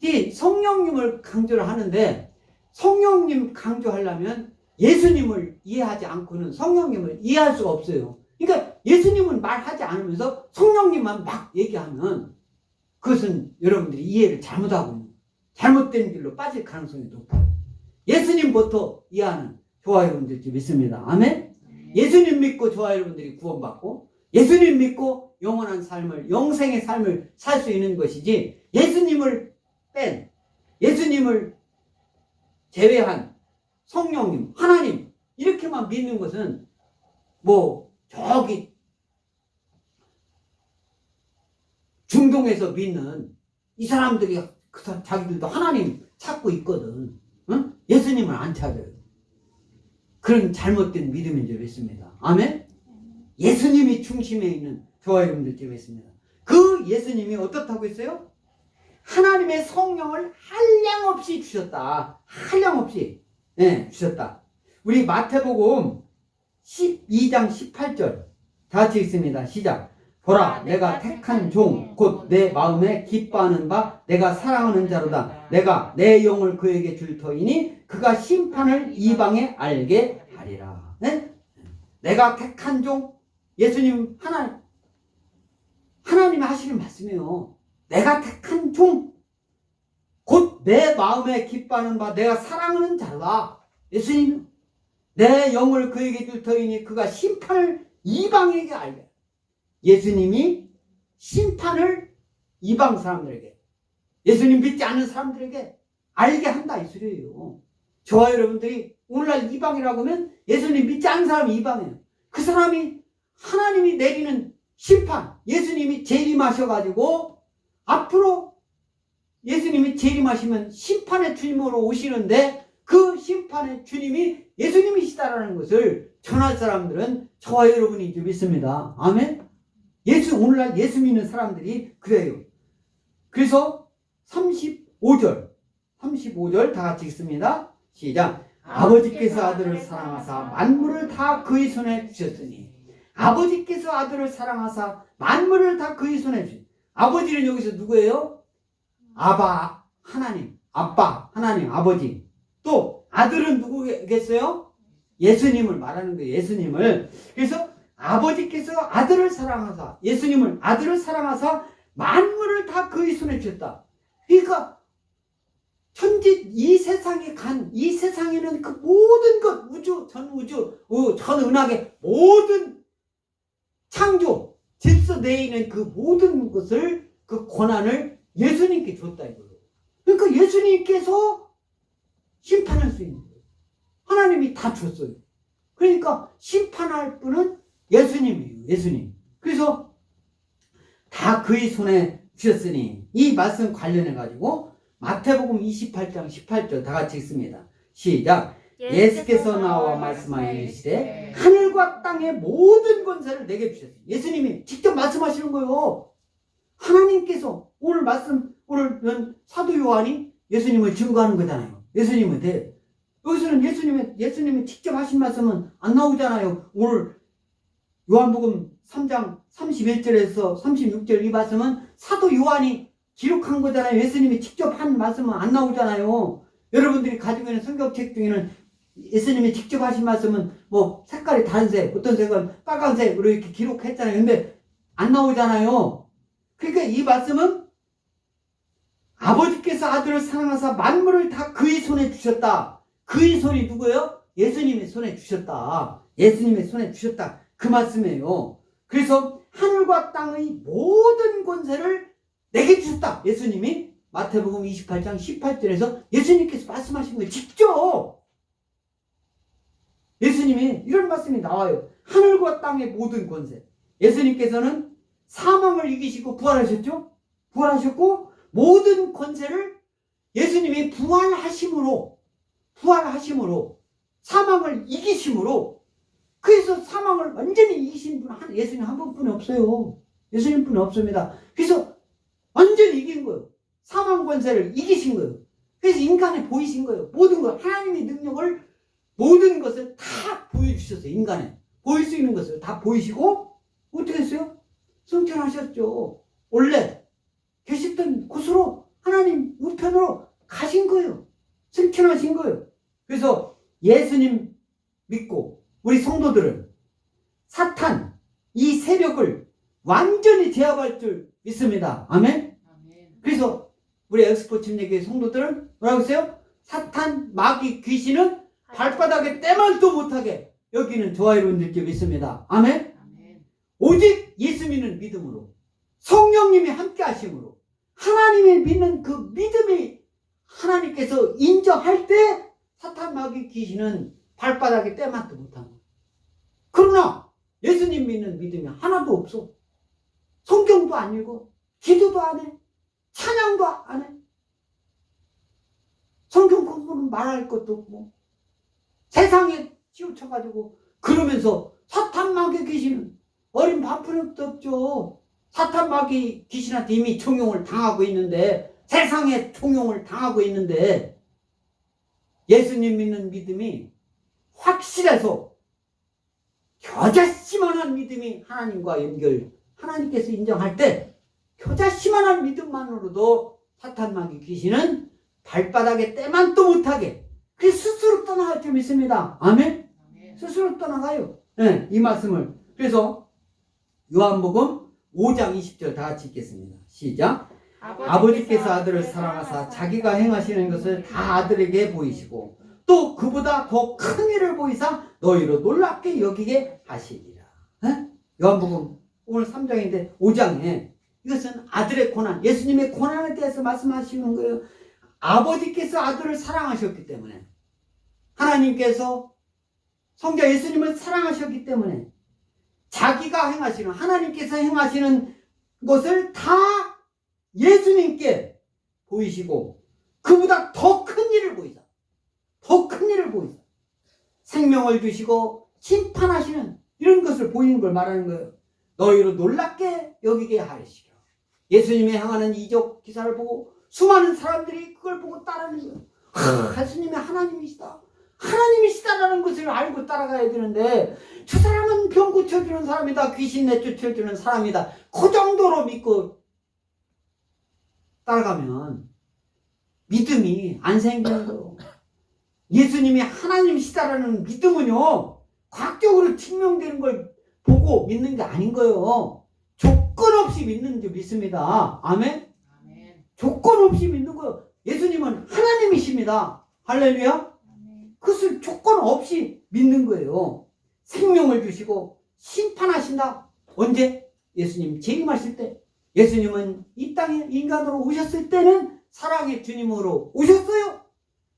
이 성령님을 강조를 하는데 성령님 강조하려면 예수님을 이해하지 않고는 성령님을 이해할 수가 없어요. 그러니까 예수님은 말하지 않으면서 성령님만 막 얘기하면 그것은 여러분들이 이해를 잘못하고 잘못된 길로 빠질 가능성이 높아요. 예수님부터 이해하는 저와 여러분들 믿습니다. 아멘? 예수님 믿고 저와 여러분들이 구원받고 예수님 믿고 영원한 삶을 영생의 삶을 살 수 있는 것이지 예수님을 뺀 예수님을 제외한 성령님 하나님 이렇게만 믿는 것은 저기 중동에서 믿는 이 사람들이 자기들도 하나님 찾고 있거든. 예수님을 안 찾아요. 그런 잘못된 믿음인 줄 믿습니다. 아멘? 예수님이 중심에 있는 저와 여러분들 줄 믿습니다. 그 예수님이 어떻다고 했어요? 하나님의 성령을 한량없이 주셨다. 한량없이 주셨다. 우리 마태복음 12장 18절 다 같이 읽습니다. 시작. 보라, 내가 택한 종 곧 내 마음에 기뻐하는 바 내가 사랑하는 자로다. 내가 내 영을 그에게 줄 터이니 그가 심판을 이방에 알게 하리라. 내가 택한 종, 예수님 하나님이 하시는 말씀이에요. 내가 택한 종 곧 내 마음에 기뻐하는 바 내가 사랑하는 자로다. 예수님, 내 영을 그에게 줄 터이니 그가 심판을 이방에게 알게. 예수님이 심판을 이방 사람들에게, 예수님 믿지 않는 사람들에게 알게 한다 이 소리예요. 저와 여러분들이 오늘날 이방이라고 하면 예수님 믿지 않는 사람이 이방이에요. 그 사람이 하나님이 내리는 심판, 예수님이 재림하셔가지고 앞으로 예수님이 재림하시면 심판의 주님으로 오시는데 그 심판의 주님이 예수님이시다라는 것을 전할 사람들은 저와 여러분이 이제 믿습니다. 아멘. 오늘날 예수 믿는 사람들이 그래요. 그래서 35절 다 같이 읽습니다. 시작. 아버지께서 아들을 사랑하사 만물을 다 그의 손에 주셨으니. 아버지께서 아들을 사랑하사 만물을 다 그의 손에 주셨으니. 아버지는 여기서 누구예요? 아빠 하나님, 아버지. 또 아들은 누구겠어요? 예수님을 말하는 거예요. 예수님을. 그래서 아버지께서 아들을 사랑하사, 예수님을 아들을 사랑하사 만물을 다 그의 손에 주셨다. 그러니까 이 세상에는 그 모든 것, 전 은하계 모든 창조, 질서 내에 있는 그 모든 것을, 그 권한을 예수님께 줬다 이거예요. 그러니까 예수님께서 심판할 수 있는 거예요. 하나님이 다 줬어요. 그러니까 심판할 분은 예수님이에요. 예수님. 그래서 다 그의 손에 주셨으니, 이 말씀 관련해 가지고 마태복음 28장 18절 다 같이 읽습니다. 시작. 예수께서 나와 말씀하여 이르시되 하늘과 땅의 모든 권세를 내게 주셨어요. 예수님이 직접 말씀하시는 거예요. 하나님께서 오늘은 사도 요한이 예수님을 증거하는 거잖아요. 예수님한테. 여기서는 예수님이 직접 하신 말씀은 안 나오잖아요. 오늘 요한복음 3장 31절에서 36절 이 말씀은 사도 요한이 기록한 거잖아요. 예수님이 직접 한 말씀은 안 나오잖아요. 여러분들이 가지고 있는 성경책 중에는 예수님이 직접 하신 말씀은 뭐 색깔이 다른 색, 어떤 색은 빨간색으로 이렇게 기록했잖아요. 근데 안 나오잖아요. 그러니까 이 말씀은 아버지께서 아들을 사랑하사 만물을 다 그의 손에 주셨다. 그의 손이 누구예요? 예수님의 손에 주셨다. 예수님의 손에 주셨다. 그 말씀이에요. 그래서 하늘과 땅의 모든 권세를 내게 주셨다. 예수님이 마태복음 28장 18절에서 예수님께서 말씀하신 거예요. 직접. 예수님이 이런 말씀이 나와요. 하늘과 땅의 모든 권세. 예수님께서는 사망을 이기시고 부활하셨죠? 부활하셨고 모든 권세를 예수님이 부활하심으로 사망을 이기심으로, 그래서 사망을 완전히 이기신 분 예수님 한 분뿐이 없어요. 예수님뿐이 없습니다. 그래서 완전히 이긴 거예요. 사망 권세를 이기신 거예요. 그래서 인간에 보이신 거예요. 모든 것, 하나님의 능력을, 모든 것을 다 보여주셨어요. 인간에 보일 수 있는 것을 다 보이시고 어떻게 했어요? 승천하셨죠. 원래 계셨던 곳으로 하나님 우편으로 가신 거예요. 승천하신 거예요. 그래서 예수님 믿고 우리 성도들은 사탄, 이 세력을 완전히 제압할 줄 믿습니다. 아멘? 그래서 우리 엑스포침례교회 성도들은 뭐라고 했어요? 사탄, 마귀, 귀신은 발바닥에 때만도 못하게 여기는 저와 여러분들께 믿습니다. 아멘? 오직 예수 믿는 믿음으로, 성령님이 함께 하심으로, 하나님이 믿는 그 믿음이 하나님께서 인정할 때 사탄, 마귀, 귀신은 발바닥에 때만도 못하는 거예요. 그러나 예수님 믿는 믿음이 하나도 없어. 성경도 안 읽어. 기도도 안 해. 찬양도 안 해. 성경 공부는 말할 것도 없고 세상에 치우쳐가지고 그러면서 사탄, 마귀, 귀신은 어린 바풀도 없죠. 사탄 마귀 귀신한테 이미 종용을 당하고 있는데, 세상에 종용을 당하고 있는데, 예수님 믿는 믿음이 확실해서 겨자씨만한 믿음이 하나님과 연결, 하나님께서 인정할 때 겨자씨만한 믿음만으로도 사탄 마귀 귀신은 발바닥에 때만도 못하게 그 스스로 떠나갈 줄 믿습니다. 아멘? 스스로 떠나가요. 네, 이 말씀을. 그래서 요한복음 5장 20절 다 같이 읽겠습니다. 시작. 아버지께서 아들을 사랑하사 자기가 행하시는 것을 다 아들에게 보이시고 또 그보다 더 큰 일을 보이사 너희로 놀랍게 여기게 하시리라. 네? 요한복음 오늘 3장인데 5장에 이것은 아들의 고난, 예수님의 고난에 대해서 말씀하시는 거예요. 아버지께서 아들을 사랑하셨기 때문에, 하나님께서 성자 예수님을 사랑하셨기 때문에 자기가 행하시는, 하나님께서 행하시는 것을 다 예수님께 보이시고 그보다 더 큰 일을 보이사, 더 큰 일을 보이사 생명을 주시고 심판하시는 이런 것을 보이는 걸 말하는 거예요. 너희로 놀랍게 여기게 하시려. 예수님이 행하는 이적 기사를 보고 수많은 사람들이 그걸 보고 따르는 거예요. 예수님이 하나님이시다, 하나님이시다라는 것을 알고 따라가야 되는데, 저 사람은 병 고쳐주는 사람이다, 귀신 내쫓아주는 사람이다, 그 정도로 믿고 따라가면 믿음이 안 생기는 거예요. 예수님이 하나님이시다라는 믿음은요, 과학적으로 증명되는 걸 보고 믿는 게 아닌 거예요. 조건 없이 믿는 줄 믿습니다. 아멘? 아멘. 조건 없이 믿는 거예요. 예수님은 하나님이십니다. 할렐루야? 아멘. 그것을 조건 없이 믿는 거예요. 생명을 주시고 심판하신다. 언제? 예수님 재림하실 때. 예수님은 이 땅에 인간으로 오셨을 때는 사랑의 주님으로 오셨어요.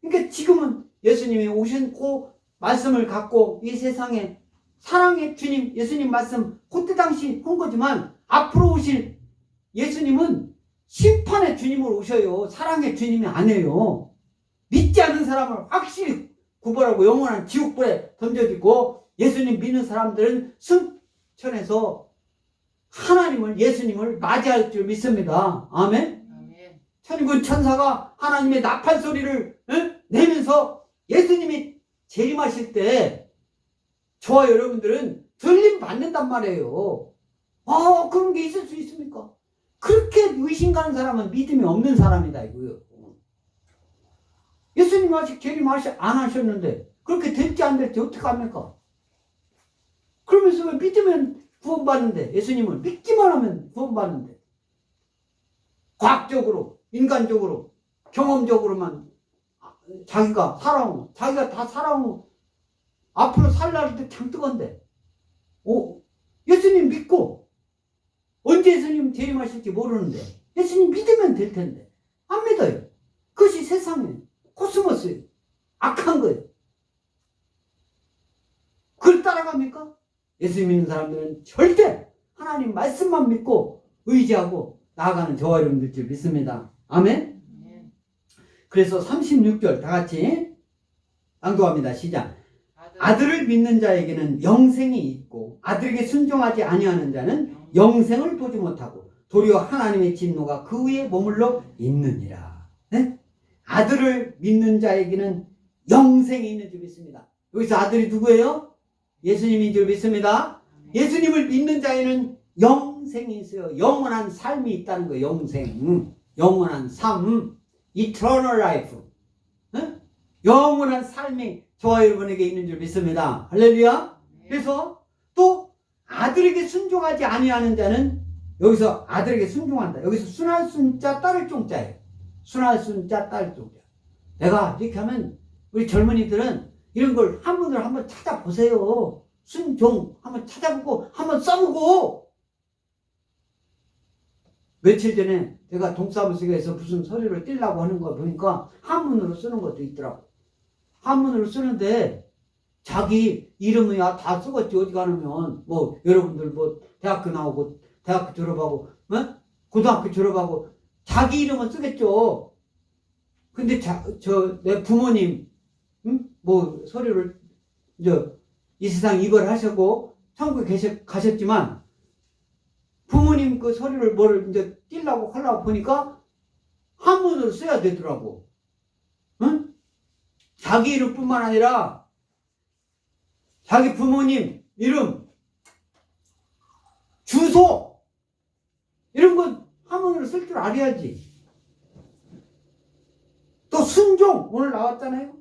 그러니까 지금은 예수님이 오셨고 말씀을 갖고 이 세상에 사랑의 주님, 예수님 말씀 그때 당시 한 거지만 앞으로 오실 예수님은 심판의 주님으로 오셔요. 사랑의 주님이 아니에요. 믿지 않는 사람을 확실히 구벌하고 영원한 지옥불에 던져지고, 예수님 믿는 사람들은 승천해서 하나님을, 예수님을 맞이할 줄 믿습니다. 아멘? 아멘. 천군 천사가 하나님의 나팔 소리를 내면서 예수님이 재림하실 때 저와 여러분들은 들림 받는단 말이에요. 그런 게 있을 수 있습니까? 그렇게 의심 가는 사람은 믿음이 없는 사람이다 이거요. 예수님 아직 재림 안 하셨는데 그렇게 될지 안 될지 어떡합니까? 그러면서 왜 믿으면 구원받는데, 예수님을 믿기만 하면 구원받는데, 과학적으로, 인간적으로, 경험적으로만 자기가 살아온, 자기가 다 살아온, 앞으로 살 날도 장뜨건데, 예수님 믿고 언제 예수님 재림하실지 모르는데 예수님 믿으면 될 텐데 안 믿어요. 그것이 세상에 코스모스예요. 악한 거예요. 그걸 따라갑니까? 예수 믿는 사람들은 절대 하나님 말씀만 믿고 의지하고 나아가는 저와 여러분들 줄 믿습니다. 아멘? 그래서 36절 다 같이 낭독합니다. 시작. 아들을 믿는 자에게는 영생이 있고 아들에게 순종하지 아니하는 자는 영생을 보지 못하고 도리어 하나님의 진노가 그 위에 머물러 있느니라. 네? 아들을 믿는 자에게는 영생이 있는 줄 믿습니다. 여기서 아들이 누구예요? 예수님인 줄 믿습니다. 예수님을 믿는 자에는 영생이 있어요. 영원한 삶이 있다는 거예요. 영생, 영원한 삶, eternal life, 영원한 삶이 저와 여러분에게 있는 줄 믿습니다. 할렐루야. 그래서 또 아들에게 순종하지 아니하는 자는, 여기서 아들에게 순종한다, 여기서 순할 순자 따를 종자예요. 순할 순자 따를 종자. 내가 이렇게 하면 우리 젊은이들은 이런 걸 한문을 한번 찾아보세요. 순종 한번 찾아보고 한번 써보고. 며칠 전에 제가 동사무소에서 무슨 서류를 떼려고 하는 거 보니까 한문으로 쓰는 것도 있더라고. 한문으로 쓰는데 자기 이름이야 다 쓰겠지. 어디 가면 뭐 여러분들 뭐 대학교 나오고 대학교 졸업하고 고등학교 졸업하고 자기 이름은 쓰겠죠. 근데 내 부모님 뭐 서류를 이 세상 이걸 하셨고 천국에 가셨지만 부모님 부모님 그 서류를 뭘 이제 띄려고 하려고 보니까 한문으로 써야 되더라고. 응? 자기 이름뿐만 아니라 자기 부모님 이름, 주소 이런 건 한문으로 쓸 줄 알아야지. 또 순종 오늘 나왔잖아요.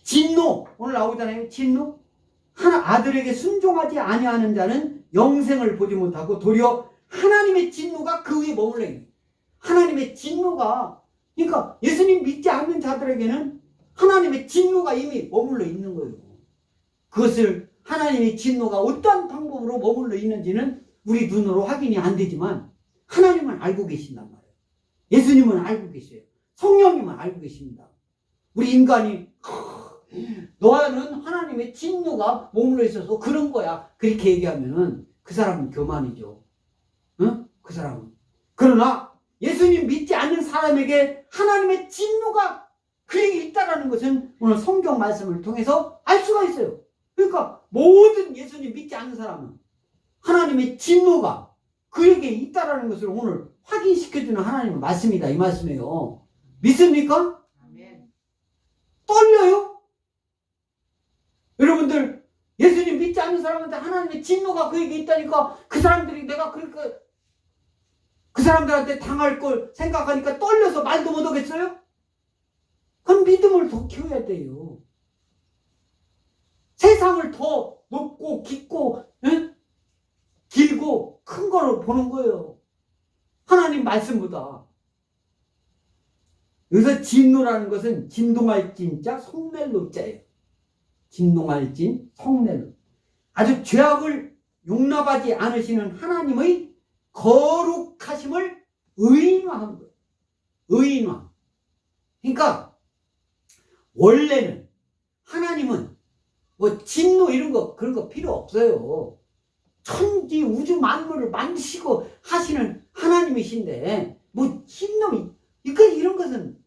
진노 오늘 나오잖아요. 진노. 하나 아들에게 순종하지 아니하는 자는 영생을 보지 못하고 도리어 하나님의 진노가 그 위에 머물러 있는. 하나님의 진노가, 그러니까 예수님 믿지 않는 자들에게는 하나님의 진노가 이미 머물러 있는 거예요. 그것을 하나님의 진노가 어떠한 방법으로 머물러 있는지는 우리 눈으로 확인이 안 되지만 하나님은 알고 계신단 말이에요. 예수님은 알고 계세요. 성령님은 알고 계십니다. 우리 인간이 너는 하나님의 진노가 머물러 있어서 그런 거야. 그렇게 얘기하면은 그 사람은 교만이죠. 응? 그 사람은. 그러나 예수님 믿지 않는 사람에게 하나님의 진노가 그에게 있다라는 것은 오늘 성경 말씀을 통해서 알 수가 있어요. 그러니까 모든 예수님 믿지 않는 사람은 하나님의 진노가 그에게 있다라는 것을 오늘 확인시켜주는 하나님의 말씀이다. 이 말씀이에요. 믿습니까? 떨려요? 여러분들 예수님 믿지 않는 사람한테 하나님의 진노가 그에게 있다니까 그 사람들이 내가 그러니까 그 사람들한테 당할 걸 생각하니까 떨려서 말도 못하겠어요? 그럼 믿음을 더 키워야 돼요. 세상을 더 높고 깊고 응? 길고 큰 거로 보는 거예요. 하나님 말씀보다. 여기서 진노라는 것은 진동할 진자 성멜로자예요. 진동할 진 성멜로. 아주 죄악을 용납하지 않으시는 하나님의 거룩하심을 의인화한 거예요. 의인화. 그러니까 원래는 하나님은 뭐 진노 이런 거 그런 거 필요 없어요. 천지 우주 만물을 만드시고 하시는 하나님이신데 뭐 진노 이런 것은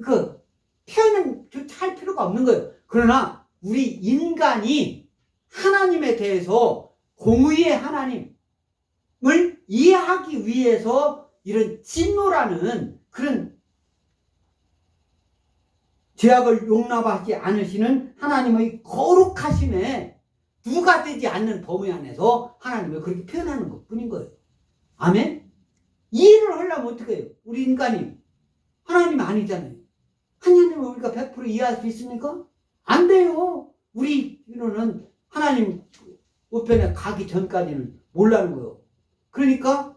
그 표현은 할 필요가 없는 거예요. 그러나 우리 인간이 하나님에 대해서 공의의 하나님을 이해하기 위해서 이런 진노라는 그런 죄악을 용납하지 않으시는 하나님의 거룩하심에 누가 되지 않는 범위 안에서 하나님을 그렇게 표현하는 것 뿐인 거예요. 아멘? 이해를 하려면 어떻게 해요? 우리 인간이 하나님 아니잖아요. 하나님을 우리가 100% 이해할 수 있습니까? 안 돼요. 우리는 하나님 우편에 가기 전까지는 몰라는 거예요. 그러니까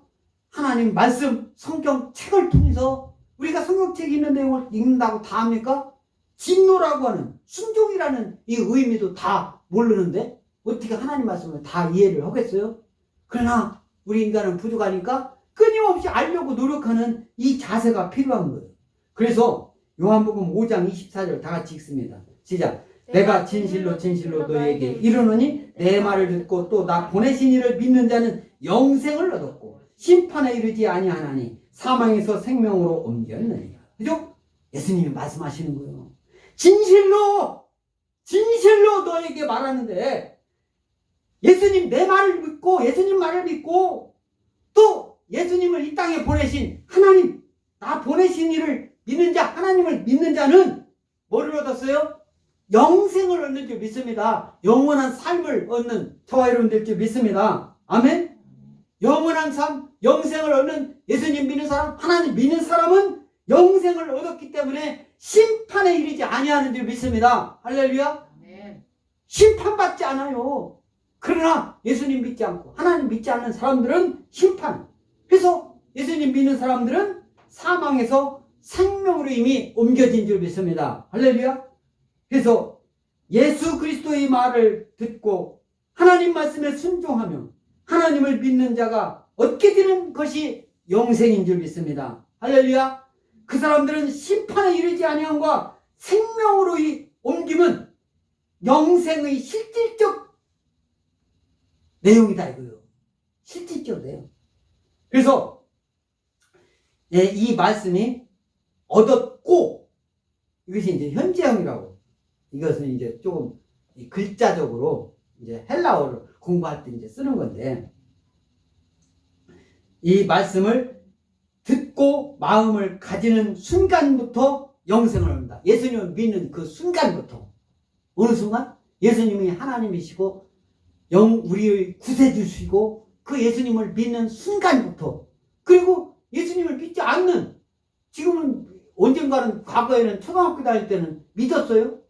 하나님 말씀 성경 책을 통해서 우리가 성경책 있는 내용을 읽는다고 다 합니까? 진노라고 하는 순종이라는 이 의미도 다 모르는데 어떻게 하나님 말씀을 다 이해를 하겠어요? 그러나 우리 인간은 부족하니까 끊임없이 알려고 노력하는 이 자세가 필요한 거예요. 그래서 요한복음 5장 24절 다 같이 읽습니다. 시작. 내가 진실로 진실로 너에게 이르노니 내 말을 듣고 또 나 보내신 이를 믿는 자는 영생을 얻었고 심판에 이르지 아니하나니 사망에서 생명으로 옮겼느니라. 그죠? 예수님이 말씀하시는 거예요. 진실로 너에게 말하는데 예수님 내 말을 믿고 예수님 말을 믿고 또 예수님을 이 땅에 보내신 하나님 나 보내신 이를 믿는 자 하나님을 믿는 자는 뭐를 얻었어요? 영생을 얻는 줄 믿습니다. 영원한 삶을 얻는 저와 여러분 될 줄 믿습니다. 아멘? 영원한 삶, 영생을 얻는 예수님 믿는 사람, 하나님 믿는 사람은 영생을 얻었기 때문에 심판에 이르지 아니하는 줄 믿습니다. 할렐루야. 심판받지 않아요. 그러나 예수님 믿지 않고 하나님 믿지 않는 사람들은 심판. 그래서 예수님 믿는 사람들은 사망에서 생명으로 이미 옮겨진 줄 믿습니다. 할렐루야. 그래서 예수 그리스도의 말을 듣고 하나님 말씀에 순종하며 하나님을 믿는 자가 얻게 되는 것이 영생인 줄 믿습니다. 할렐루야. 그 사람들은 심판에 이르지 아니함과 생명으로 옮김은 영생의 실질적 내용이다 이거예요. 실질적 내용. 그래서 이 말씀이 얻었고 이것이 이제 현재형이라고. 이것은 이제 조금 글자적으로 이제 헬라어를 공부할 때 이제 쓰는 건데, 이 말씀을 듣고 마음을 가지는 순간부터 영생을 얻는다. 예수님을 믿는 그 순간부터. 어느 순간? 예수님이 하나님이시고 우리의 구세주시고 그 예수님을 믿는 순간부터. 그리고 예수님을 믿지 않는, 지금은 언젠가는, 과거에는 초등학교 다닐 때는 믿었어요.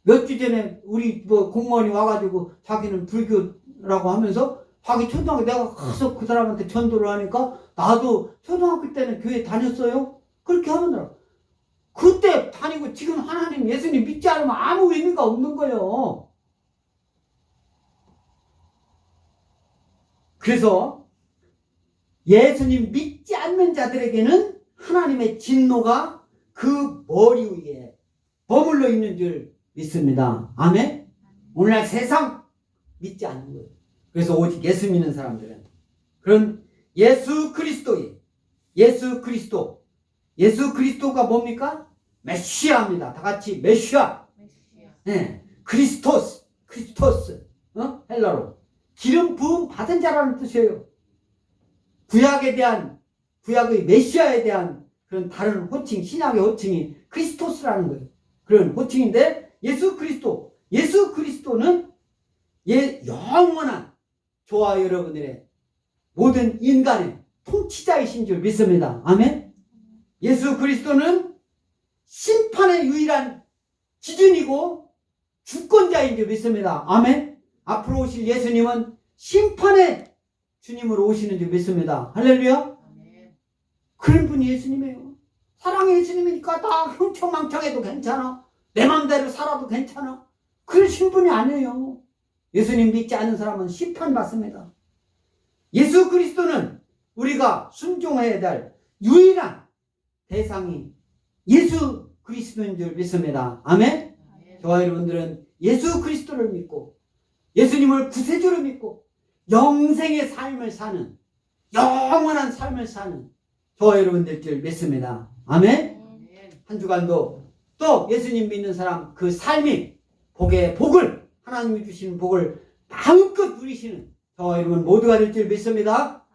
몇 주 전에 우리 공무원이 와가지고 자기는 불교라고 하면서 자기 초등학교, 내가 가서 그 사람한테 전도를 하니까 나도 초등학교 때는 교회 다녔어요. 그렇게 하더라. 그때 다니고 지금 하나님 예수님 믿지 않으면 아무 의미가 없는 거예요. 그래서 예수님 믿지 않는 자들에게는 하나님의 진노가 그 머리 위에 머물러 있는 줄 믿습니다. 아멘? 오늘날 세상 믿지 않는 거예요. 그래서 오직 예수 믿는 사람들은 그런 예수 그리스도가 뭡니까? 메시아입니다. 다 같이 메시아. 네. 크리스토스. 헬라로 기름 부음 받은 자라는 뜻이에요. 구약의 메시아에 대한 그런 다른 호칭, 신약의 호칭이 크리스토스라는 거예요. 그런 호칭인데, 예수 그리스도는 영원한 저와 여러분들의 모든 인간의 통치자이신 줄 믿습니다. 아멘? 예수 그리스도는 심판의 유일한 기준이고 주권자인 줄 믿습니다. 아멘? 앞으로 오실 예수님은 심판의 주님으로 오시는 줄 믿습니다. 할렐루야? 그런 분이 예수님이에요. 사랑의 예수님이니까 다 흥청망청해도 괜찮아. 내 맘대로 살아도 괜찮아. 그러신 분이 아니에요. 예수님 믿지 않는 사람은 심판받습니다. 예수 그리스도는 우리가 순종해야 될 유일한 대상이 예수 그리스도인 줄 믿습니다. 아멘? 저와 여러분들은 예수 그리스도를 믿고 예수님을 구세주로 믿고 영생의 삶을 사는, 영원한 삶을 사는 저와 여러분들 줄 믿습니다. 아멘? 한 주간도 또 예수님 믿는 사람 그 삶이 복을, 하나님이 주시는 복을 마음껏 누리시는 저와 여러분 모두가 될 줄 믿습니다.